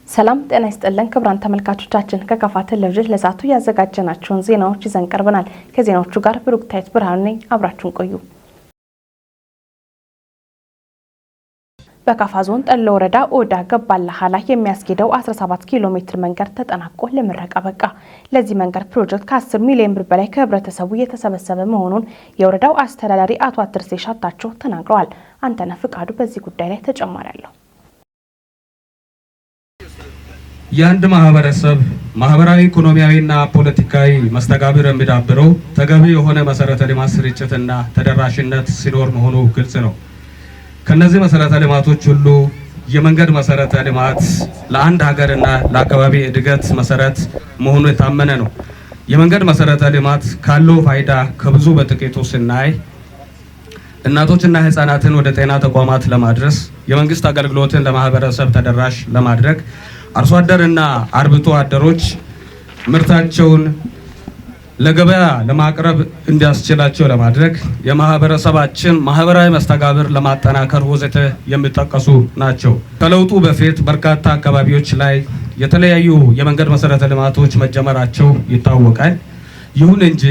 ሰላም ጤና ይስጥልን ክቡራን ተመልካቾቻችን ከካፋ ቴሌቪዥን ለዛቱ ያዘጋጀናቸውን ዜናዎች ይዘን ቀርበናል። ከዜናዎቹ ጋር ብሩክታይት ብርሃኑ ነኝ። አብራችሁን ቆዩ። በካፋ ዞን ጠሎ ወረዳ ኦዳ ገባላ ሐላ የሚያስኬደው 17 ኪሎ ሜትር መንገድ ተጠናቆ ለምረቃ በቃ። ለዚህ መንገድ ፕሮጀክት ከ10 ሚሊዮን ብር በላይ ከህብረተሰቡ የተሰበሰበ መሆኑን የወረዳው አስተዳዳሪ አቶ አትርሴ ሻታቸው ተናግረዋል። አንተነህ ፍቃዱ በዚህ ጉዳይ ላይ ተጨማሪ አለው። የአንድ ማህበረሰብ ማህበራዊ ኢኮኖሚያዊና ፖለቲካዊ መስተጋብር የሚዳብረው ተገቢ የሆነ መሰረተ ልማት ስርጭትና ተደራሽነት ሲኖር መሆኑ ግልጽ ነው። ከነዚህ መሰረተ ልማቶች ሁሉ የመንገድ መሰረተ ልማት ለአንድ ሀገርና ለአካባቢ እድገት መሰረት መሆኑ የታመነ ነው። የመንገድ መሰረተ ልማት ካለው ፋይዳ ከብዙ በጥቂቱ ስናይ እናቶችና ህፃናትን ወደ ጤና ተቋማት ለማድረስ፣ የመንግስት አገልግሎትን ለማህበረሰብ ተደራሽ ለማድረግ፣ አርሶ አደርና አርብቶ አደሮች ምርታቸውን ለገበያ ለማቅረብ እንዲያስችላቸው ለማድረግ፣ የማህበረሰባችን ማህበራዊ መስተጋብር ለማጠናከር ወዘተ የሚጠቀሱ ናቸው። ከለውጡ በፊት በርካታ አካባቢዎች ላይ የተለያዩ የመንገድ መሰረተ ልማቶች መጀመራቸው ይታወቃል። ይሁን እንጂ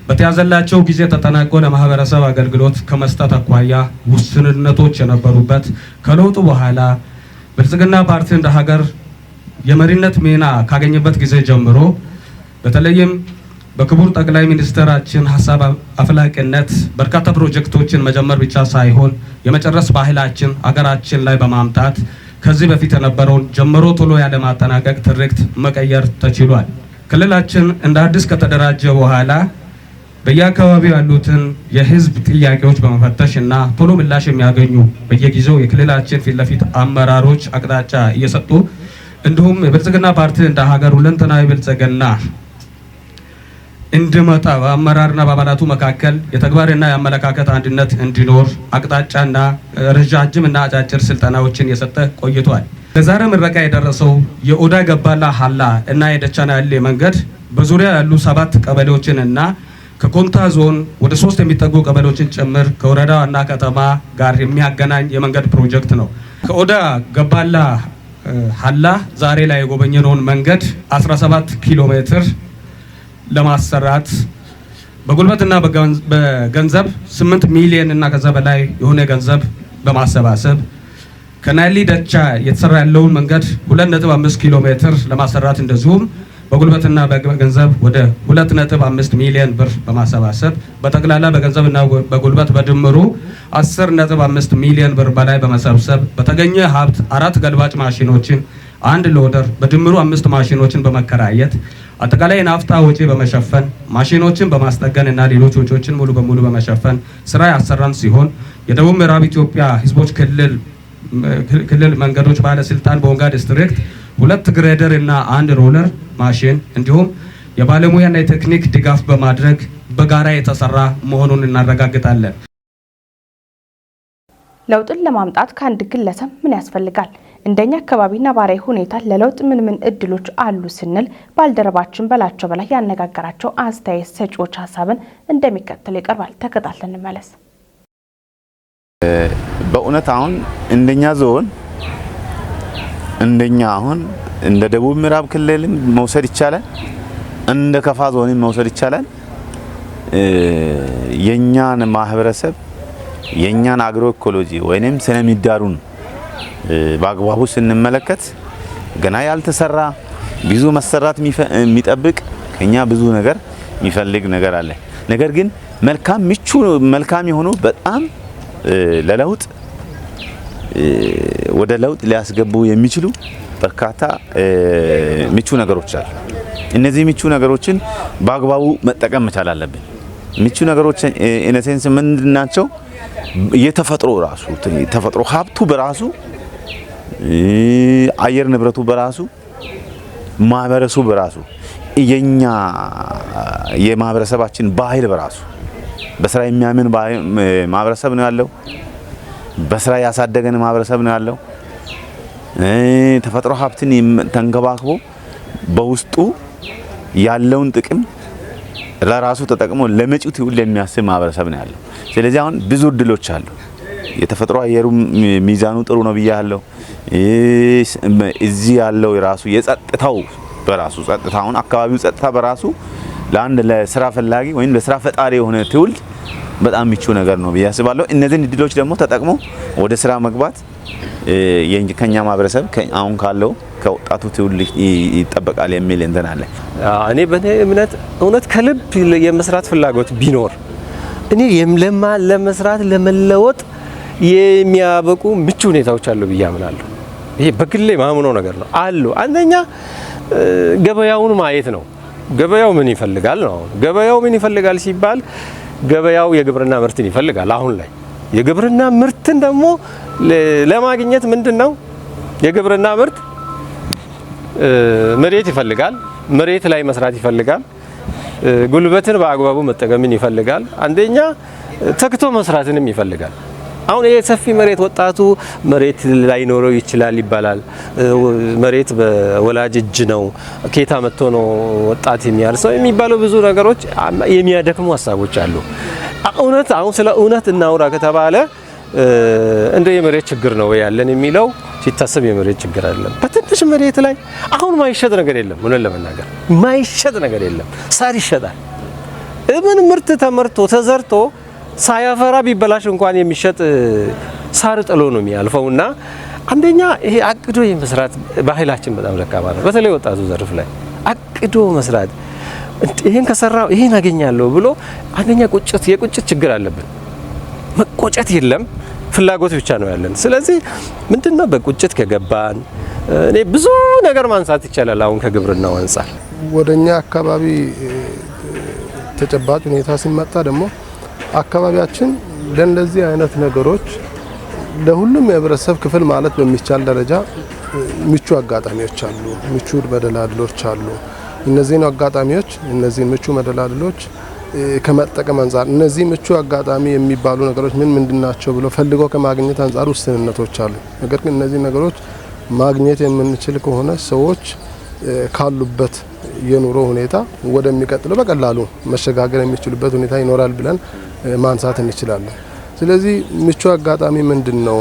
በተያዘላቸው ጊዜ ተጠናቆ ለማህበረሰብ አገልግሎት ከመስጠት አኳያ ውስንነቶች የነበሩበት ከለውጡ በኋላ ብልጽግና ፓርቲ እንደ ሀገር የመሪነት ሚና ካገኘበት ጊዜ ጀምሮ በተለይም በክቡር ጠቅላይ ሚኒስትራችን ሐሳብ አፍላቂነት በርካታ ፕሮጀክቶችን መጀመር ብቻ ሳይሆን የመጨረስ ባህላችን አገራችን ላይ በማምጣት ከዚህ በፊት የነበረውን ጀምሮ ቶሎ ያለ ማጠናቀቅ ትርክት መቀየር ተችሏል። ክልላችን እንደ አዲስ ከተደራጀ በኋላ በየአካባቢው ያሉትን የህዝብ ጥያቄዎች በመፈተሽ እና ቶሎ ምላሽ የሚያገኙ በየጊዜው የክልላችን ፊት ለፊት አመራሮች አቅጣጫ እየሰጡ እንዲሁም የብልጽግና ፓርቲ እንደ ሀገር ሁለንተናዊ ብልጽግና እንዲመጣ በአመራርና በአባላቱ መካከል የተግባርና የአመለካከት አንድነት እንዲኖር አቅጣጫና ረጃጅምና አጫጭር ስልጠናዎችን የሰጠ ቆይቷል። ለዛሬ ምረቃ የደረሰው የኦዳ ገባላ ሐላ እና የደቻና ያሌ መንገድ በዙሪያ ያሉ 7 ቀበሌዎችን እና ከኮንታ ዞን ወደ 3 የሚጠጉ ቀበሌዎችን ጭምር ከወረዳ ዋና ከተማ ጋር የሚያገናኝ የመንገድ ፕሮጀክት ነው። ከኦዳ ገባላ ሐላ ዛሬ ላይ የጎበኘነውን መንገድ 17 ኪሎ ሜትር ለማሰራት በጉልበትና በገንዘብ 8 ሚሊዮን እና ከዛ በላይ የሆነ ገንዘብ በማሰባሰብ ከናሊ ደቻ የተሰራ ያለውን መንገድ 2.5 ኪሎ ሜትር ለማሰራት እንደዚሁም በጉልበትና በገንዘብ ወደ 2.5 ሚሊዮን ብር በማሰባሰብ በጠቅላላ በገንዘብና በጉልበት በድምሩ 10.5 ሚሊዮን ብር በላይ በመሰብሰብ በተገኘ ሀብት 4 ገልባጭ ማሽኖችን፣ 1 ሎደር በድምሩ 5 ማሽኖችን በመከራየት አጠቃላይ ናፍጣ ወጪ በመሸፈን ማሽኖችን በማስጠገን እና ሌሎች ወጪዎችን ሙሉ በሙሉ በመሸፈን ስራ ያሰራን ሲሆን የደቡብ ምዕራብ ኢትዮጵያ ህዝቦች ክልል መንገዶች ባለስልጣን በወንጋ ዲስትሪክት 2 ግሬደር እና 1 ሮለር ማሽን እንዲሁም የባለሙያና የቴክኒክ ድጋፍ በማድረግ በጋራ የተሰራ መሆኑን እናረጋግጣለን። ለውጥን ለማምጣት ከአንድ ግለሰብ ምን ያስፈልጋል? እንደኛ አካባቢ ነባራዊ ሁኔታ ለለውጥ ምን እድሎች አሉ ስንል ባልደረባችን በላቸው በላይ ያነጋገራቸው አስተያየት ሰጪዎች ሀሳብን እንደሚከተለው ይቀርባል። ተከታትለን እንመለስ። በእውነት አሁን እንደኛ ዞን አሁን እንደ ደቡብ ምዕራብ ክልልም መውሰድ ይቻላል፣ እንደ ከፋ ዞንም መውሰድ ይቻላል። የኛን ማህበረሰብ የኛን አግሮ ኢኮሎጂ ወይንም ስነ ምህዳሩን በአግባቡ ስንመለከት ገና ያልተሰራ ብዙ መሰራት የሚጠብቅ ከኛ ብዙ ነገር የሚፈልግ ነገር አለ። ነገር ግን መልካም የሆኑ በጣም ለለውጥ ወደ ለውጥ ሊያስገቡ የሚችሉ በርካታ ምቹ ነገሮች አሉ። እነዚህ ምቹ ነገሮችን በአግባቡ መጠቀም መቻል አለብን። ምቹ ነገሮች ኢነሴንስ ምንድናቸው? የተፈጥሮ ሀብቱ በራሱ አየር ንብረቱ በራሱ ማህበረሰቡ በራሱ የኛ የማህበረሰባችን ባህል በራሱ በስራ የሚያምን ማህበረሰብ ነው ያለው። በስራ ያሳደገን ማህበረሰብ ነው ያለው። ተፈጥሮ ሀብትን ተንከባክቦ በውስጡ ያለውን ጥቅም ለራሱ ተጠቅሞ ለመጪው ትውልድ የሚያስብ ማህበረሰብ ነው ያለው። ስለዚህ አሁን ብዙ እድሎች አሉ። የተፈጥሮ አየሩ ሚዛኑ ጥሩ ነው ብያለሁ። እዚህ ያለው የራሱ የጸጥታው በራሱ ጸጥታውን አካባቢው ጸጥታ በራሱ ለአንድ ለስራ ፈላጊ ወይም ለስራ ፈጣሪ የሆነ ትውልድ በጣም ምቹ ነገር ነው ብዬ አስባለሁ። እነዚህን እድሎች ደግሞ ተጠቅሞ ወደ ስራ መግባት የከኛ ማህበረሰብ አሁን ካለው ከወጣቱ ትውልድ ይጠበቃል የሚል እንትን አለ። እኔ በኔ እውነት ከልብ የመስራት ፍላጎት ቢኖር እኔ ለመስራት ለመለወጥ የሚያበቁ ምቹ ሁኔታዎች አሉ ብዬ አምናለሁ። ይሄ በግሌ ማምነው ነገር ነው አሉ። አንደኛ ገበያውን ማየት ነው። ገበያው ምን ይፈልጋል ነው። ገበያው ምን ይፈልጋል ሲባል ገበያው የግብርና ምርትን ይፈልጋል። አሁን ላይ የግብርና ምርትን ደግሞ ለማግኘት ምንድነው የግብርና ምርት መሬት ይፈልጋል። መሬት ላይ መስራት ይፈልጋል። ጉልበትን በአግባቡ መጠቀምን ይፈልጋል። አንደኛ ተክቶ መስራትንም ይፈልጋል። አሁን ይሄ ሰፊ መሬት ወጣቱ መሬት ላይ ኖረው ይችላል ይባላል። መሬት በወላጅ እጅ ነው፣ ኬታ መጥቶ ነው ወጣት የሚያርሰው የሚባለው ብዙ ነገሮች የሚያደክሙ ሀሳቦች አሉ። እውነት አሁን ስለ እውነት እናውራ ከተባለ እንደ የመሬት ችግር ነው ያለን የሚለው ሲታሰብ የመሬት ችግር አይደለም። በትንሽ መሬት ላይ አሁን ማይሸጥ ነገር የለም። ምን ለመናገር ማይሸጥ ነገር የለም። ሳር ይሸጣል። ምን ምርት ተመርቶ ተዘርቶ ሳያፈራ ቢበላሽ እንኳን የሚሸጥ ሳር ጥሎ ነው የሚያልፈውና አንደኛ ይሄ አቅዶ የመስራት ባህላችን በጣም ደካማ ነው። በተለይ ወጣቱ ዘርፍ ላይ አቅዶ መስራት ይሄን ከሰራው ይሄን አገኛለሁ ብሎ አንደኛ የቁጭት ችግር አለብን። መቆጨት የለም፣ ፍላጎት ብቻ ነው ያለን። ስለዚህ ምንድነው በቁጭት ከገባን እኔ ብዙ ነገር ማንሳት ይቻላል። አሁን ከግብርናው አንፃር ወደኛ አካባቢ ተጨባጭ ሁኔታ ሲመጣ ደግሞ አካባቢያችን ለእንደዚህ አይነት ነገሮች ለሁሉም የህብረተሰብ ክፍል ማለት በሚቻል ደረጃ ምቹ አጋጣሚዎች አሉ፣ ምቹ መደላድሎች አሉ። እነዚህን አጋጣሚዎች እነዚህን ምቹ መደላድሎች ከመጠቀም አንፃር እነዚህ ምቹ አጋጣሚ የሚባሉ ነገሮች ምን ምንድናቸው ብሎ ፈልገው ከማግኘት አንፃር ውስንነቶች አሉ። ነገር ግን እነዚህ ነገሮች ማግኘት የምንችል ከሆነ ሰዎች ካሉበት የኑሮ ሁኔታ ወደሚቀጥለው በቀላሉ መሸጋገር የሚችሉበት ሁኔታ ይኖራል ብለን ማንሳት እንችላለን። ስለዚህ ምቹ አጋጣሚ ምንድነው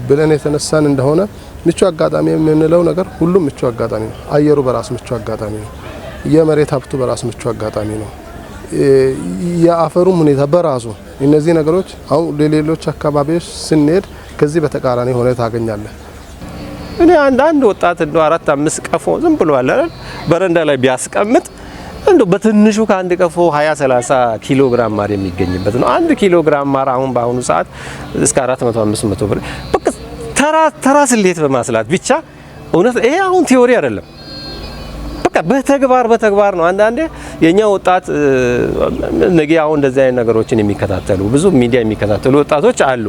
ብለን የተነሳን እንደሆነ ምቹ አጋጣሚ የምንለው ነገር ሁሉም ምቹ አጋጣሚ ነው። አየሩ በራሱ ምቹ አጋጣሚ ነው። የመሬት ሀብቱ በራሱ ምቹ አጋጣሚ ነው። የአፈሩም ሁኔታ በራሱ እነዚህ ነገሮች አሁን ለሌሎች አካባቢዎች ስንሄድ ከዚህ በተቃራኒ ሆነ ታገኛለህ። እኔ አንድ ወጣት እንደው 4-5 ቀፎ ዝም ብሎ አለ በረንዳ ላይ ቢያስቀምጥ እንደው በትንሹ ከአንድ ቀፎ 20-30 ኪሎ ግራም ማር የሚገኝበት ነው። 1 ኪሎ ግራም ማር አሁን በአሁኑ ሰዓት እስከ 400-500 ብር በቃ ተራ ስሌት በማስላት ብቻ እውነት ይሄ አሁን ቲዮሪ አይደለም። በቃ በተግባር ነው። አንዳንዴ የኛ ወጣት ነገ አሁን እንደዚህ አይነት ነገሮችን የሚከታተሉ ብዙ ሚዲያ የሚከታተሉ ወጣቶች አሉ።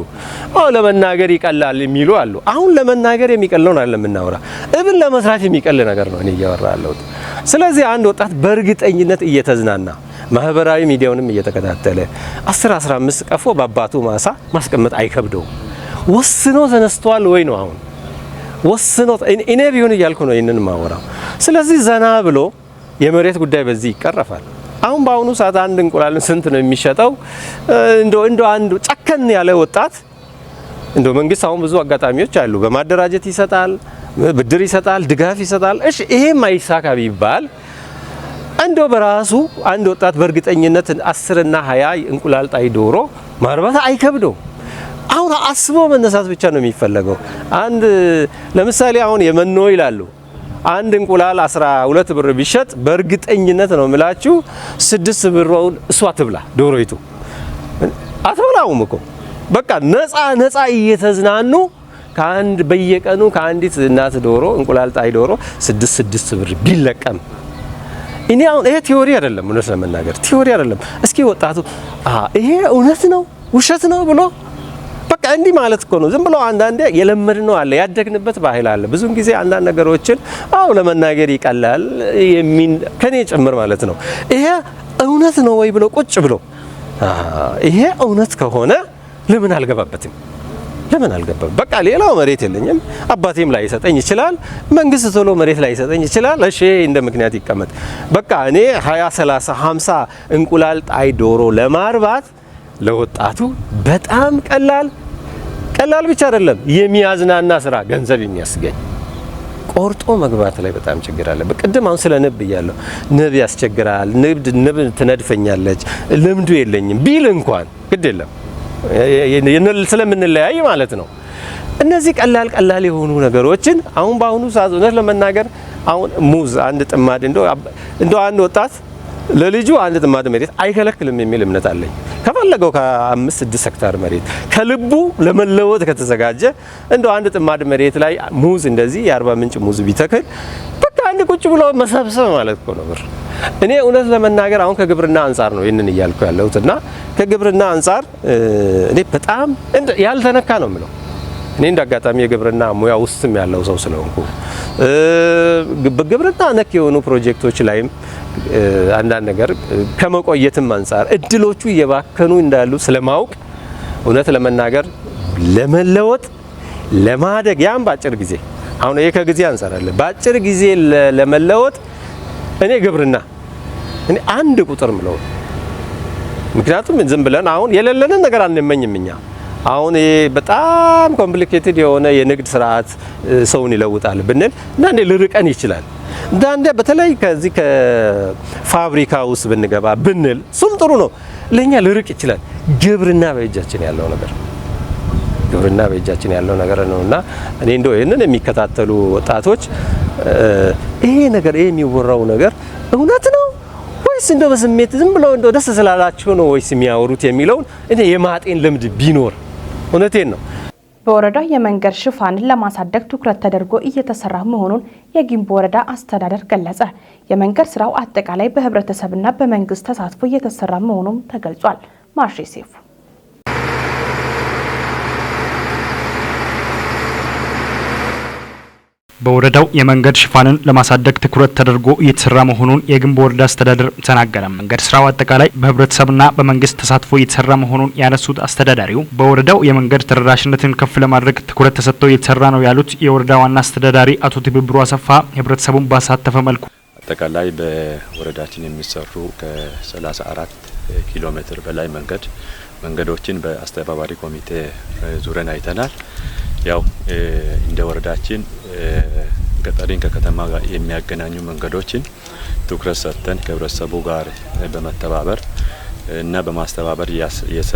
ለመናገር ይቀላል የሚሉ አሉ። አሁን ለመናገር የሚቀለውን አይደለም የምናወራ፣ እብን ለመስራት የሚቀል ነገር ነው እኔ እያወራለሁ። ስለዚህ አንድ ወጣት በእርግጠኝነት እየተዝናና ማህበራዊ ሚዲያውንም እየተከታተለ 10-15 ቀፎ በአባቱ ማሳ ማስቀመጥ አይከብደውም። ወስኖ ተነስቷል ወይ ነው አሁን ወስኖ እኔ ቢሆን እያልኩ ነው ይሄንን ማወራው። ስለዚህ ዘና ብሎ የመሬት ጉዳይ በዚህ ይቀረፋል። አሁን በአሁኑ ሰዓት አንድ እንቁላልን ስንት ነው የሚሸጠው? እንዶ አንድ ጨከን ያለ ወጣት እንዶ መንግስት አሁን ብዙ አጋጣሚዎች አሉ። በማደራጀት ይሰጣል፣ ብድር ይሰጣል፣ ድጋፍ ይሰጣል። እሺ ይሄም አይሳካ ቢባል እንዶ በራሱ አንድ ወጣት በእርግጠኝነት 10 እና 20 እንቁላል ጣይ ዶሮ ማርባት አይከብደው። አሁን አስቦ መነሳት ብቻ ነው የሚፈልገው። አንድ ለምሳሌ አሁን የመኖ ይላሉ። አንድ እንቁላል 12 ብር ቢሸጥ በእርግጠኝነት ነው የምላችሁ 6 ብሩን እሷ ትብላ ዶሮይቱ አትበላውም እኮ በቃ ነፃ እየተዝናኑ ከአንድ በየቀኑ ከአንዲት እናት ዶሮ እንቁላል ጣይ ዶሮ 6 ብር ቢለቀም እኔ አሁን ይሄ ቲዮሪ አይደለም፣ እውነት ለመናገር ቲዮሪ አይደለም። እስኪ ወጣቱ ይሄ እውነት ነው ውሸት ነው ብሎ በቃ እንዲህ ማለት እኮ ነው። ዝም ብሎ አንዳንዴ የለመድነው አለ፣ ያደግንበት ባህል አለ። ብዙን ጊዜ አንዳንድ ነገሮችን ለመናገር ይቀላል ከኔ ጭምር ማለት ነው። ይሄ እውነት ነው ወይ ብሎ ቁጭ ብሎ ይሄ እውነት ከሆነ ለምን አልገባበትም? ለምን አልገባም? በቃ ሌላው መሬት የለኝም፣ አባቴም ላይ ይሰጠኝ ይችላል፣ መንግስት ቶሎ መሬት ላይ ይሰጠኝ ይችላል። እሺ እንደ ምክንያት ይቀመጥ። በቃ እኔ 20-30-50 እንቁላል ጣይ ዶሮ ለማርባት ለወጣቱ በጣም ቀላል ቀላል ብቻ አይደለም፣ የሚያዝናና ስራ ገንዘብ የሚያስገኝ ቆርጦ መግባት ላይ በጣም ችግር አለ። በቅድም አሁን ስለ ንብ ብያለሁ። ንብ ያስቸግራል። ንብ ትነድፈኛለች፣ ልምዱ የለኝም ቢል እንኳን ግድ የለም ስለምንለያይ ማለት ነው። እነዚህ ቀላል የሆኑ ነገሮችን አሁን በአሁኑ ሰዓት እውነት ለመናገር አሁን ሙዝ አንድ ጥማድ እንደው አንድ ወጣት ለልጁ አንድ ጥማድ መሬት አይከለክልም የሚል እምነት አለኝ። ከፈለገው ከ5-6 ሄክታር መሬት ከልቡ ለመለወጥ ከተዘጋጀ እንደው አንድ ጥማድ መሬት ላይ ሙዝ እንደዚህ የአርባ ምንጭ ሙዝ ቢተክል በቃ አንድ ቁጭ ብሎ መሰብሰብ ማለት ነው ብር። እኔ እውነት ለመናገር አሁን ከግብርና አንፃር ነው ይሄንን እያልኩ ያለሁትና ከግብርና አንፃር እኔ በጣም ያልተነካ ነው የምለው። እኔ እንዳጋጣሚ የግብርና ሙያ ውስጥም ያለው ሰው ስለሆንኩ በግብርና ነክ የሆኑ ፕሮጀክቶች ላይም አንዳንድ ነገር ከመቆየትም አንፃር እድሎቹ እየባከኑ እንዳሉ ስለማውቅ እውነት ለመናገር ለመለወጥ ለማደግ ያን ባጭር ጊዜ አሁን ይሄ ከጊዜ አንፃር አለ ባጭር ጊዜ ለመለወጥ እኔ ግብርና እኔ አንድ ቁጥር ምለው። ምክንያቱም ዝም ብለን አሁን የሌለንን ነገር አንመኝም እኛ። አሁን በጣም ኮምፕሊኬትድ የሆነ የንግድ ስርዓት ሰውን ይለውጣል ብንል እንዳንዴ ልርቀን ይችላል። እንዳንዴ በተለይ ከዚህ ከፋብሪካ ውስጥ ብንገባ ብንል እሱም ጥሩ ነው፣ ለኛ ልርቅ ይችላል። ግብርና በእጃችን ያለው ነገር ነውና እኔ እንደው ይሄንን የሚከታተሉ ወጣቶች ይሄ የሚወራው ነገር እውነት ነው ወይስ እንደው በስሜት ዝም ብለው እንደው ደስ ስላላቸው ነው ወይስ የሚያወሩት የሚለውን እኔ የማጤን ልምድ ቢኖር እውነቴን ነው። በወረዳው የመንገድ ሽፋንን ለማሳደግ ትኩረት ተደርጎ እየተሰራ መሆኑን የጊምቦ ወረዳ አስተዳደር ገለጸ። የመንገድ ስራው አጠቃላይ በህብረተሰብና በመንግስት ተሳትፎ እየተሰራ መሆኑን ተገልጿል። ማርሼ ሴፉ በወረዳው የመንገድ ሽፋንን ለማሳደግ ትኩረት ተደርጎ እየተሰራ መሆኑን የጊምቦ ወረዳ አስተዳደር ተናገረ። መንገድ ስራው አጠቃላይ በህብረተሰብና በመንግስት ተሳትፎ እየተሰራ መሆኑን ያነሱት አስተዳዳሪው በወረዳው የመንገድ ተደራሽነትን ከፍ ለማድረግ ትኩረት ተሰጥቶ እየተሰራ ነው ያሉት የወረዳው ዋና አስተዳዳሪ አቶ ትብብሩ አሰፋ ህብረተሰቡን ባሳተፈ መልኩ አጠቃላይ በወረዳችን የሚሰሩ ከ34 ኪሎ ሜትር በላይ መንገዶችን በአስተባባሪ ኮሚቴ ዙረን አይተናል። ያው እንደ ወረዳችን ገጠሪን ከከተማ ጋር የሚያገናኙ መንገዶችን ትኩረት ሰጥተን ከህብረተሰቡ ጋር በመተባበር እና በማስተባበር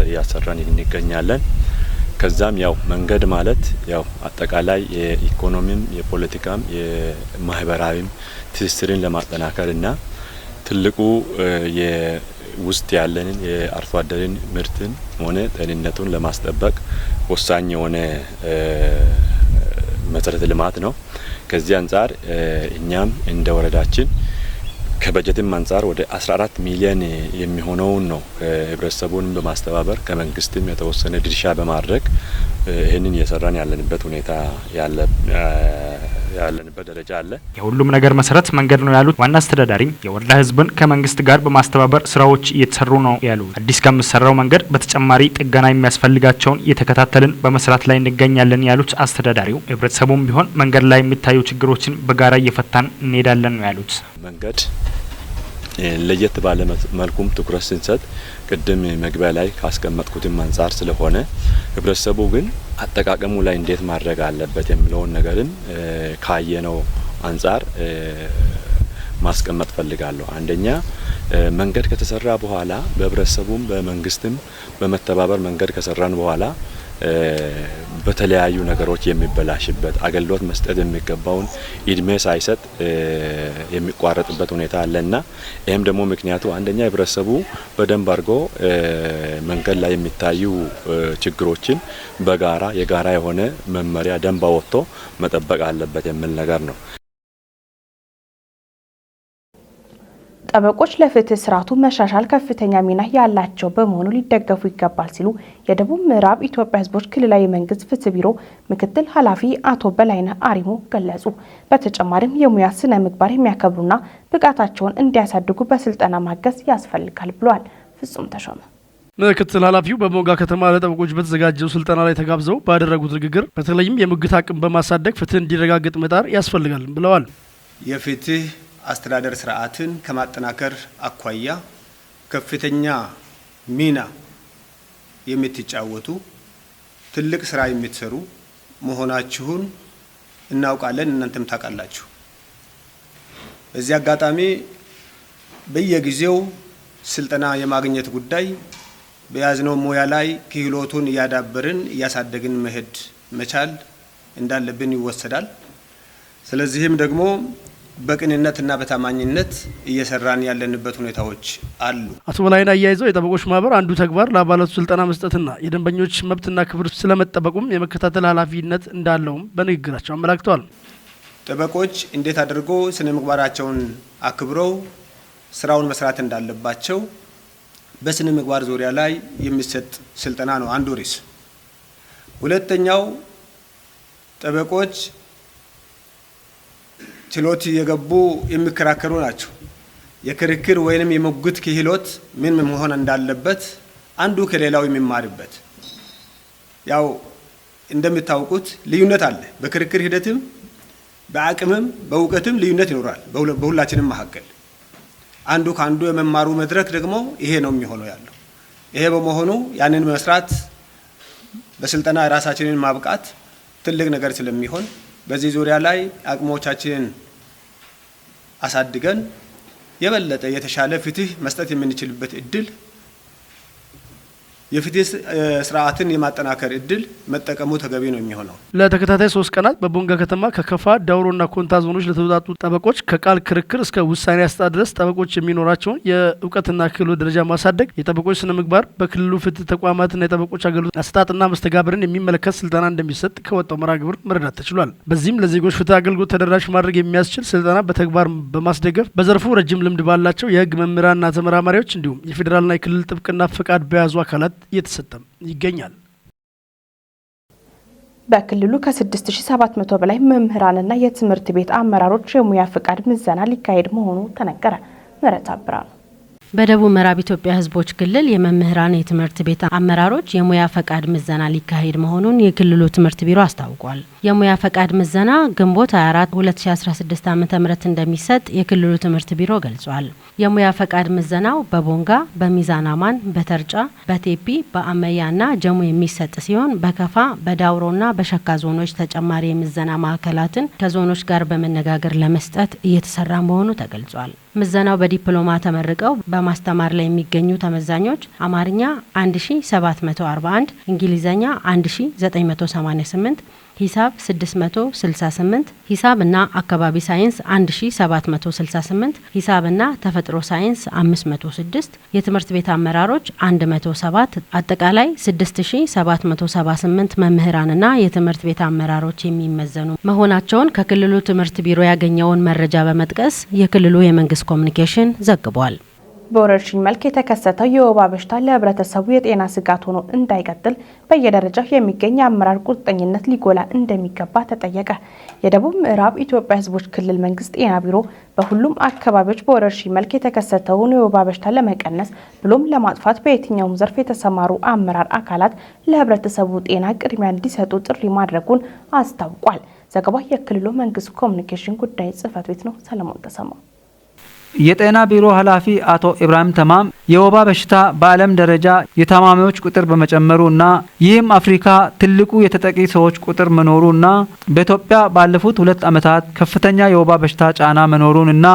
እያሰራን እንገኛለን። ከዛም ያው መንገድ ማለት ያው አጠቃላይ የኢኮኖሚም የፖለቲካም የማህበራዊም ትስስርን ለማጠናከር እና ትልቁ ውስጥ ያለንን የአርሶ አደርን ምርትን ሆነ ጤንነቱን ለማስጠበቅ ወሳኝ የሆነ መሰረተ ልማት ነው። ከዚህ አንፃር እኛም እንደ ወረዳችን ከበጀትም አንፃር ወደ 14 ሚሊዮን የሚሆነውን ነው ህብረተሰቡን በማስተባበር ከመንግስትም የተወሰነ ድርሻ በማድረግ ይህንን እየሰራን ያለንበት ሁኔታ ያለንበት ደረጃ አለ። የሁሉም ነገር መሰረት መንገድ ነው ያሉት ዋና አስተዳዳሪ የወረዳ ህዝብን ከመንግስት ጋር በማስተባበር ስራዎች እየተሰሩ ነው ያሉት። አዲስ ከሚሰራው መንገድ በተጨማሪ ጥገና የሚያስፈልጋቸውን እየተከታተልን በመስራት ላይ እንገኛለን ያሉት አስተዳዳሪው ህብረተሰቡም ቢሆን መንገድ ላይ የሚታዩ ችግሮችን በጋራ እየፈታን እንሄዳለን ነው ያሉት። መንገድ ለየት ባለ መልኩም ትኩረት ስንሰጥ ቅድም መግቢያ ላይ ካስቀመጥኩትም አንፃር ስለሆነ ህብረተሰቡ ግን አጠቃቀሙ ላይ እንዴት ማድረግ አለበት የሚለውን ነገርን ካየነው አንፃር ማስቀመጥ ፈልጋለሁ። አንደኛ መንገድ ከተሰራ በኋላ በህብረተሰቡም በመንግስትም በመተባበር መንገድ ከሰራን በኋላ በተለያዩ ነገሮች የሚበላሽበት አገልግሎት መስጠት የሚገባውን እድሜ ሳይሰጥ የሚቋረጥበት ሁኔታ አለና ይሄም ደግሞ ምክንያቱ አንደኛ ህብረተሰቡ በደንብ አድርጎ መንገድ ላይ የሚታዩ ችግሮችን በጋራ የጋራ የሆነ መመሪያ ደንብ አወጥቶ መጠበቅ አለበት የሚል ነገር ነው። ጠበቆች ለፍትህ ስርዓቱ መሻሻል ከፍተኛ ሚና ያላቸው በመሆኑ ሊደገፉ ይገባል ሲሉ የደቡብ ምዕራብ ኢትዮጵያ ህዝቦች ክልላዊ መንግስት ፍትህ ቢሮ ምክትል ኃላፊ አቶ በላይነህ አሪሞ ገለጹ። በተጨማሪም የሙያ ስነ ምግባር የሚያከብሩና ብቃታቸውን እንዲያሳድጉ በስልጠና ማገዝ ያስፈልጋል ብሏል። ፍጹም ተሾመ ምክትል ኃላፊው በሞጋ ከተማ ለጠበቆች በተዘጋጀው ስልጠና ላይ ተጋብዘው ባደረጉት ንግግር በተለይም የሙግት አቅም በማሳደግ ፍትህ እንዲረጋገጥ መጣር ያስፈልጋል ብለዋል። የፍትህ አስተዳደር ስርዓትን ከማጠናከር አኳያ ከፍተኛ ሚና የምትጫወቱ ትልቅ ስራ የምትሰሩ መሆናችሁን እናውቃለን፣ እናንተም ታውቃላችሁ። በዚህ አጋጣሚ በየጊዜው ስልጠና የማግኘት ጉዳይ በያዝነው ሙያ ላይ ክህሎቱን እያዳበርን እያሳደግን መሄድ መቻል እንዳለብን ይወሰዳል። ስለዚህም ደግሞ በቅንነትና በታማኝነት እየሰራን ያለንበት ሁኔታዎች አሉ። አቶ በላይን አያይዘው የጠበቆች ማህበር አንዱ ተግባር ለአባላቱ ስልጠና መስጠትና የደንበኞች መብትና ክብር ስለመጠበቁም የመከታተል ኃላፊነት እንዳለውም በንግግራቸው አመላክተዋል። ጠበቆች እንዴት አድርጎ ስነ ምግባራቸውን አክብረው ስራውን መስራት እንዳለባቸው በስነ ምግባር ዙሪያ ላይ የሚሰጥ ስልጠና ነው አንዱ ርዕስ። ሁለተኛው ጠበቆች ችሎት የገቡ የሚከራከሩ ናቸው። የክርክር ወይንም የሙግት ክህሎት ምን መሆን እንዳለበት አንዱ ከሌላው የሚማርበት። ያው እንደምታውቁት ልዩነት አለ። በክርክር ሂደትም በአቅምም በእውቀትም ልዩነት ይኖራል በሁላችንም መካከል። አንዱ ካንዱ የመማሩ መድረክ ደግሞ ይሄ ነው የሚሆነው ያለው። ይሄ በመሆኑ ያንን መስራት በስልጠና ራሳችንን ማብቃት ትልቅ ነገር ስለሚሆን በዚህ ዙሪያ ላይ አቅሞቻችንን አሳድገን የበለጠ የተሻለ ፍትህ መስጠት የምንችልበት እድል የፍትህ ስርዓትን የማጠናከር እድል መጠቀሙ ተገቢ ነው የሚሆነው። ለተከታታይ 3 ቀናት በቦንጋ ከተማ ከከፋ ዳውሮና ኮንታ ዞኖች ለተውጣጡ ጠበቆች ከቃል ክርክር እስከ ውሳኔ አሰጣጥ ድረስ ጠበቆች የሚኖራቸውን የእውቀትና ክህሎት ደረጃ ማሳደግ፣ የጠበቆች ስነ ምግባር በክልሉ ፍትህ ተቋማትና የጠበቆች አገልግሎት አሰጣጥና መስተጋብርን የሚመለከት ስልጠና እንደሚሰጥ ከወጣው መርሃ ግብር መረዳት ተችሏል። በዚህም ለዜጎች ፍትህ አገልግሎት ተደራሽ ማድረግ የሚያስችል ስልጠና በተግባር በማስደገፍ በዘርፉ ረጅም ልምድ ባላቸው የህግ መምህራንና ተመራማሪዎች እንዲሁም የፌዴራልና የክልል ጥብቅና ፈቃድ በያዙ አካላት እየተሰጠም ይገኛል። በክልሉ ከ6700 በላይ መምህራንና የትምህርት ቤት አመራሮች የሙያ ፍቃድ ምዘና ሊካሄድ መሆኑ ተነገረ። ምህረት አብራር በደቡብ ምዕራብ ኢትዮጵያ ህዝቦች ክልል የመምህራን የትምህርት ቤት አመራሮች የሙያ ፈቃድ ምዘና ሊካሄድ መሆኑን የክልሉ ትምህርት ቢሮ አስታውቋል። የሙያ ፈቃድ ምዘና ግንቦት 24 2016 ዓ.ም እንደሚሰጥ የክልሉ ትምህርት ቢሮ ገልጿል። የሙያ ፈቃድ ምዘናው በቦንጋ፣ በሚዛን አማን፣ በተርጫ፣ በቴፒ፣ በአመያና ጀሙ የሚሰጥ ሲሆን በከፋ፣ በዳውሮና በሸካ ዞኖች ተጨማሪ የምዘና ማዕከላትን ከዞኖች ጋር በመነጋገር ለመስጠት እየተሰራ መሆኑ ተገልጿል። ምዘናው በዲፕሎማ ተመርቀው በማስተማር ላይ የሚገኙ ተመዛኞች አማርኛ 1741፣ እንግሊዘኛ 1988፣ ሂሳብ 668፣ ሂሳብና አካባቢ ሳይንስ 1768፣ ሂሳብና ተፈጥሮ ሳይንስ 506፣ የትምህርት ቤት አመራሮች 107፣ አጠቃላይ 6778 መምህራንና የትምህርት ቤት አመራሮች የሚመዘኑ መሆናቸውን ከክልሉ ትምህርት ቢሮ ያገኘውን መረጃ በመጥቀስ የክልሉ የመንግስት ኮሚኒኬሽን ዘግቧል። በወረርሽኝ መልክ የተከሰተው የወባ በሽታ ለህብረተሰቡ የጤና ስጋት ሆኖ እንዳይቀጥል በየደረጃው የሚገኝ የአመራር ቁርጠኝነት ሊጎላ እንደሚገባ ተጠየቀ። የደቡብ ምዕራብ ኢትዮጵያ ህዝቦች ክልል መንግስት ጤና ቢሮ በሁሉም አካባቢዎች በወረርሽኝ መልክ የተከሰተውን የወባ በሽታ ለመቀነስ ብሎም ለማጥፋት በየትኛውም ዘርፍ የተሰማሩ አመራር አካላት ለህብረተሰቡ ጤና ቅድሚያ እንዲሰጡ ጥሪ ማድረጉን አስታውቋል። ዘገባው የክልሉ መንግስት ኮሚኒኬሽን ጉዳይ ጽህፈት ቤት ነው። ሰለሞን ተሰማ። የጤና ቢሮ ኃላፊ አቶ ኢብራሂም ተማም የወባ በሽታ በዓለም ደረጃ የታማሚዎች ቁጥር በመጨመሩና ይህም አፍሪካ ትልቁ የተጠቂ ሰዎች ቁጥር መኖሩና በኢትዮጵያ ባለፉት 2 ዓመታት ከፍተኛ የወባ በሽታ ጫና መኖሩንና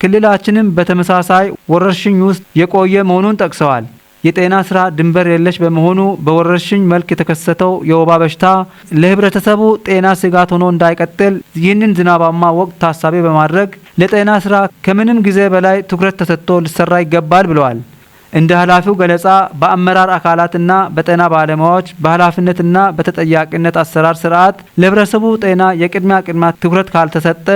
ክልላችንም በተመሳሳይ ወረርሽኝ ውስጥ የቆየ መሆኑን ጠቅሰዋል። የጤና ስራ ድንበር የለሽ በመሆኑ በወረርሽኝ መልክ የተከሰተው የወባ በሽታ ለህብረተሰቡ ጤና ስጋት ሆኖ እንዳይቀጥል ይህንን ዝናባማ ወቅት ታሳቢ በማድረግ ለጤና ስራ ከምንም ጊዜ በላይ ትኩረት ተሰጥቶ ሊሰራ ይገባል ብለዋል። እንደ ኃላፊው ገለጻ በአመራር አካላትና በጤና ባለሙያዎች በኃላፊነትና በተጠያቂነት አሰራር ስርዓት ለህብረተሰቡ ጤና የቅድሚያ ትኩረት ካልተሰጠ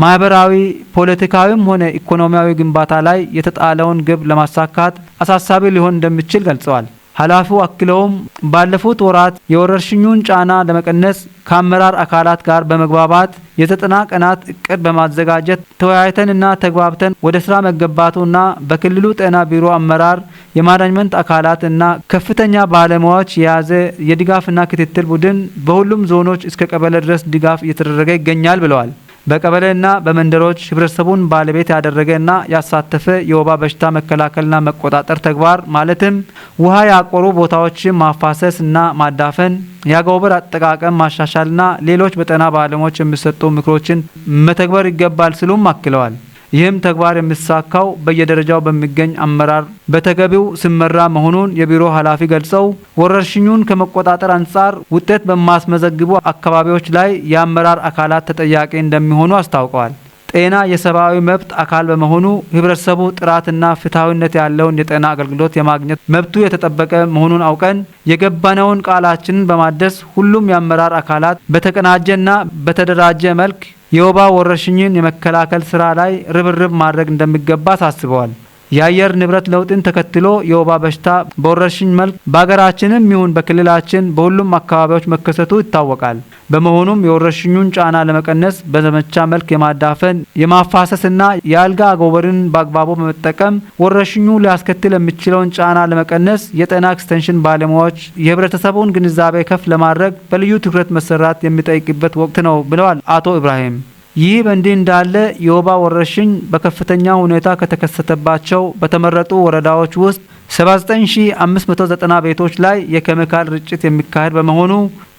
ማህበራዊ፣ ፖለቲካዊም ሆነ ኢኮኖሚያዊ ግንባታ ላይ የተጣለውን ግብ ለማሳካት አሳሳቢ ሊሆን እንደሚችል ገልጸዋል። ኃላፊው አክለውም ባለፉት ወራት የወረርሽኙን ጫና ለመቀነስ ከአመራር አካላት ጋር በመግባባት የ90 ቀናት እቅድ በማዘጋጀት ተወያይተንና ተግባብተን ወደ ስራ መገባቱና በክልሉ ጤና ቢሮ አመራር የማኔጅመንት አካላትና ከፍተኛ ባለሙያዎች የያዘ የድጋፍና ክትትል ቡድን በሁሉም ዞኖች እስከ ቀበሌ ድረስ ድጋፍ እየተደረገ ይገኛል ብለዋል። በቀበሌና በመንደሮች ህብረተሰቡን ባለቤት ያደረገና ያሳተፈ የወባ በሽታ መከላከልና መቆጣጠር ተግባር ማለትም ውሃ ያቆሩ ቦታዎችን ማፋሰስና ማዳፈን፣ የአጎበር አጠቃቀም ማሻሻልና ሌሎች በጤና ባለሙያዎች የሚሰጡ ምክሮችን መተግበር ይገባል ሲሉም አክለዋል። ይህም ተግባር የሚሳካው በየደረጃው በሚገኝ አመራር በተገቢው ሲመራ መሆኑን የቢሮ ኃላፊ ገልጸው ወረርሽኙን ከመቆጣጠር አንጻር ውጤት በማስመዘግቡ አካባቢዎች ላይ የአመራር አካላት ተጠያቂ እንደሚሆኑ አስታውቀዋል። ጤና የሰብአዊ መብት አካል በመሆኑ ህብረተሰቡ ጥራትና ፍትሐዊነት ያለውን የጤና አገልግሎት የማግኘት መብቱ የተጠበቀ መሆኑን አውቀን የገባነውን ቃላችንን በማደስ ሁሉም የአመራር አካላት በተቀናጀና በተደራጀ መልክ የወባ ወረርሽኝን የመከላከል ስራ ላይ ርብርብ ማድረግ እንደሚገባ አሳስበዋል። የአየር ንብረት ለውጥን ተከትሎ የወባ በሽታ በወረርሽኝ መልክ በሀገራችንም ይሁን በክልላችን በሁሉም አካባቢዎች መከሰቱ ይታወቃል። በመሆኑም የወረርሽኙን ጫና ለመቀነስ በዘመቻ መልክ የማዳፈን የማፋሰስና የአልጋ አጎበርን በአግባቡ በመጠቀም ወረርሽኙ ሊያስከትል የሚችለውን ጫና ለመቀነስ የጤና ኤክስቴንሽን ባለሙያዎች የህብረተሰቡን ግንዛቤ ከፍ ለማድረግ በልዩ ትኩረት መሰራት የሚጠይቅበት ወቅት ነው ብለዋል አቶ ኢብራሂም። ይህ በእንዲህ እንዳለ የወባ ወረርሽኝ በከፍተኛ ሁኔታ ከተከሰተባቸው በተመረጡ ወረዳዎች ውስጥ 79590 ቤቶች ላይ የኬሚካል ርጭት የሚካሄድ በመሆኑ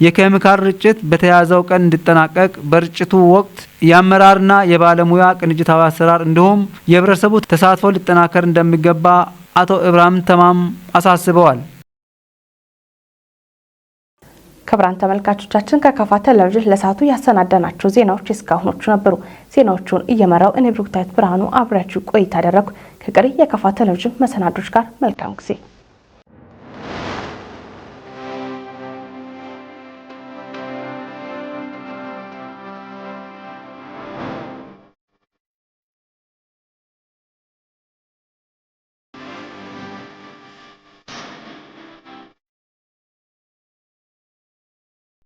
የኬሚካል ርጭት በተያዘው ቀን እንዲጠናቀቅ በርጭቱ ወቅት የአመራርና የባለሙያ ቅንጅታዊ አሰራር እንዲሁም የህብረተሰቡ ተሳትፎ ሊጠናከር እንደሚገባ አቶ ኢብራሂም ተማም አሳስበዋል። ክቡራን ተመልካቾቻችን ከካፋ ቴሌቪዥን ለሰዓቱ ያሰናዳናቸው ዜናዎች እስካሁኖቹ ነበሩ። ዜናዎቹን እየመራው እኔ ብሩክታይት ብርሃኑ አብራችሁ ቆይታ አደረኩ። ከቀሪ የካፋ ቴሌቪዥን መሰናዶች ጋር መልካም ጊዜ